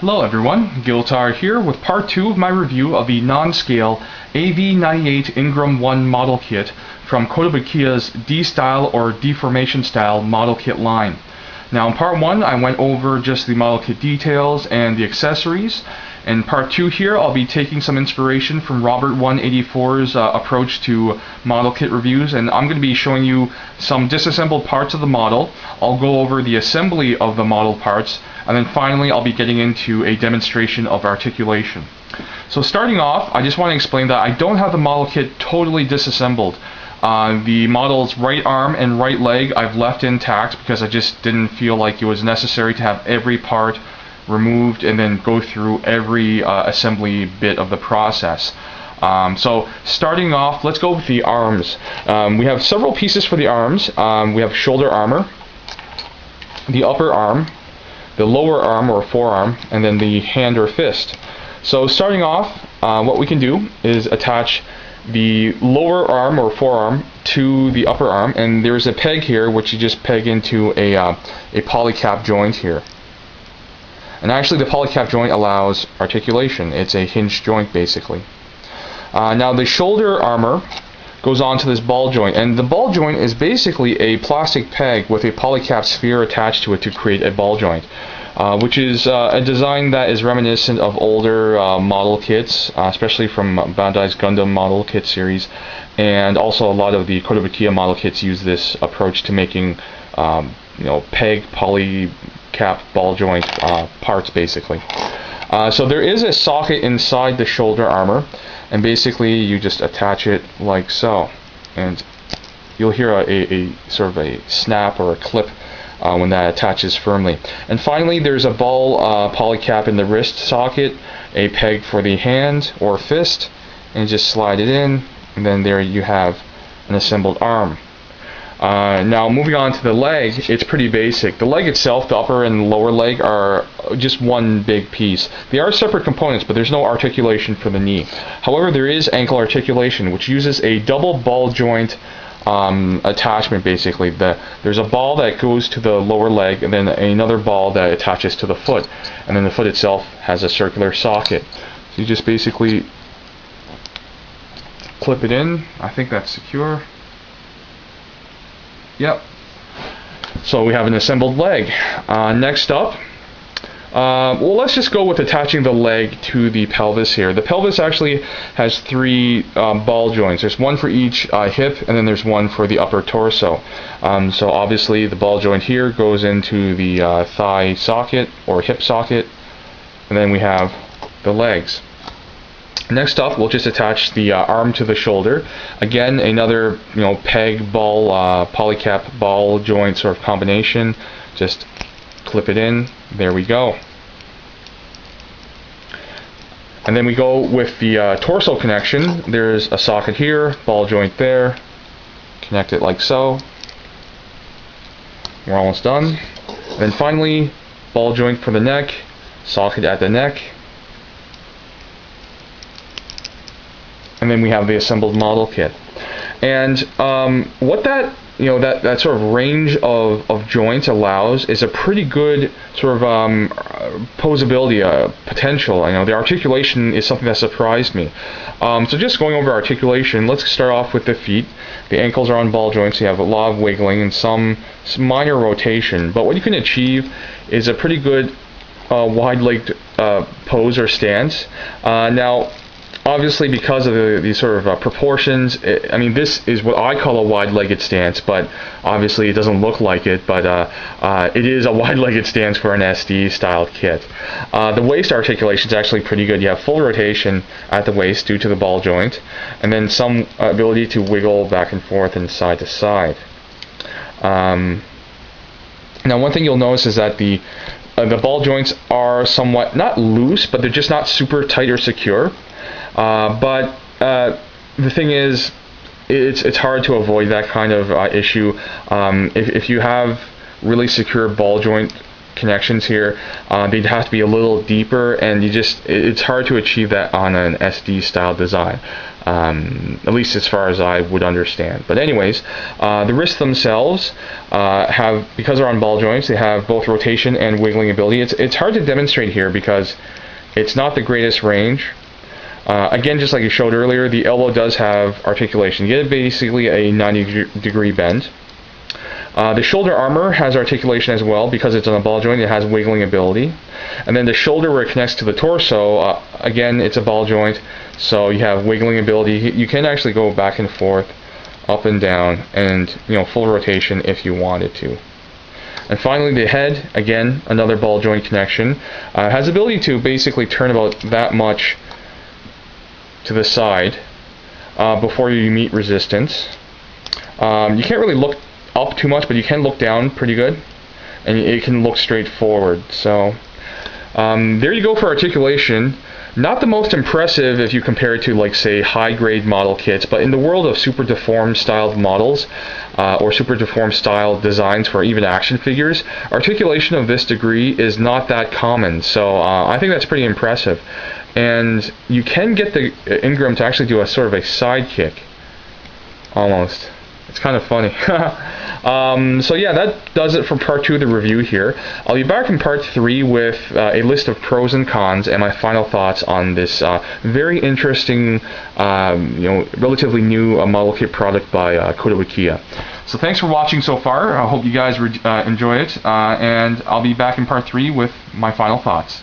Hello everyone, Giltar here with part 2 of my review of the non-scale AV-98 Ingram 1 model kit from Kotobukiya's D-Style or Deformation Style model kit line. Now in part 1 I went over just the model kit details and the accessories. In part 2 here I'll be taking some inspiration from Robert 184's approach to model kit reviews, and I'm going to be showing you some disassembled parts of the model. I'll go over the assembly of the model parts, and then finally I'll be getting into a demonstration of articulation. So starting off, I just want to explain that I don't have the model kit totally disassembled. The model's right arm and right leg I've left intact because I just didn't feel like it was necessary to have every part removed and then go through every assembly bit of the process. So starting off, let's go with the arms. We have several pieces for the arms. We have shoulder armor, the upper arm, the lower arm or forearm, and then the hand or fist. So starting off, what we can do is attach the lower arm or forearm to the upper arm, and there's a peg here which you just peg into a polycap joint here. And actually the polycap joint allows articulation. It's a hinged joint basically. Now the shoulder armor goes onto this ball joint, and the ball joint is basically a plastic peg with a polycap sphere attached to it to create a ball joint, which is a design that is reminiscent of older model kits, especially from Bandai's Gundam model kit series, and also a lot of the Kotobukiya model kits use this approach to making peg polycap ball joint parts basically. So there is a socket inside the shoulder armor, and basically you just attach it like so, and you'll hear a sort of a snap or a clip when that attaches firmly. And finally there's a ball polycap in the wrist socket, a peg for the hand or fist, and just slide it in, and then there you have an assembled arm. Now moving on to the leg, it's pretty basic. The leg itself, the upper and lower leg, are just one big piece. They are separate components, but there's no articulation for the knee. However, there is ankle articulation, which uses a double ball joint attachment basically. There's a ball that goes to the lower leg, and then another ball that attaches to the foot, and then the foot itself has a circular socket. So you just basically clip it in. I think that's secure. Yep. So we have an assembled leg. Next up, well, let's just go with attaching the leg to the pelvis here. The pelvis actually has three ball joints. There's one for each hip, and then there's one for the upper torso. So obviously the ball joint here goes into the thigh socket or hip socket, and then we have the legs. Next up, we'll just attach the arm to the shoulder. Again, another peg ball polycap ball joint sort of combination. Just clip it in. There we go. And then we go with the torso connection. There's a socket here, ball joint there. Connect it like so. We're almost done. And then finally, ball joint for the neck, socket at the neck. And then we have the assembled model kit. And what that that sort of range of joints allows is a pretty good sort of posability potential. The articulation is something that surprised me. So just going over articulation, let's start off with the feet. The ankles are on ball joints, so you have a lot of wiggling and some minor rotation. But what you can achieve is a pretty good wide-legged pose or stance. Now, obviously, because of the sort of proportions, this is what I call a wide-legged stance, but obviously it doesn't look like it, but it is a wide-legged stance for an SD-style kit. The waist articulation is actually pretty good. You have full rotation at the waist due to the ball joint, and then some ability to wiggle back and forth and side to side. Now, one thing you'll notice is that the ball joints are somewhat, not loose, but they're just not super tight or secure. But the thing is, it's hard to avoid that kind of issue. If you have really secure ball joint connections here, they'd have to be a little deeper, and it's hard to achieve that on an SD style design, at least as far as I would understand. But anyways, the wrists themselves because they're on ball joints, they have both rotation and wiggling ability. It's hard to demonstrate here because it's not the greatest range. Again, just like you showed earlier, the elbow does have articulation. You get basically a 90-degree bend. The shoulder armor has articulation as well because it's on a ball joint. It has wiggling ability. And then the shoulder where it connects to the torso, again, it's a ball joint, so you have wiggling ability. You can actually go back and forth, up and down, and full rotation if you wanted to. And finally, the head, again, another ball joint connection, has the ability to basically turn about that much to the side before you meet resistance. You can't really look up too much, but you can look down pretty good, and it can look straight forward. So there you go for articulation. Not the most impressive if you compare it to, like, say, high-grade model kits, but in the world of super deformed styled models or super deformed style designs for even action figures, articulation of this degree is not that common. So I think that's pretty impressive. And you can get the Ingram to actually do a sort of a side kick, almost. It's kind of funny. So yeah, that does it for part 2 of the review here. I'll be back in part 3 with a list of pros and cons and my final thoughts on this very interesting, relatively new model kit product by Kotobukiya. So thanks for watching so far. I hope you guys enjoy it, and I'll be back in part 3 with my final thoughts.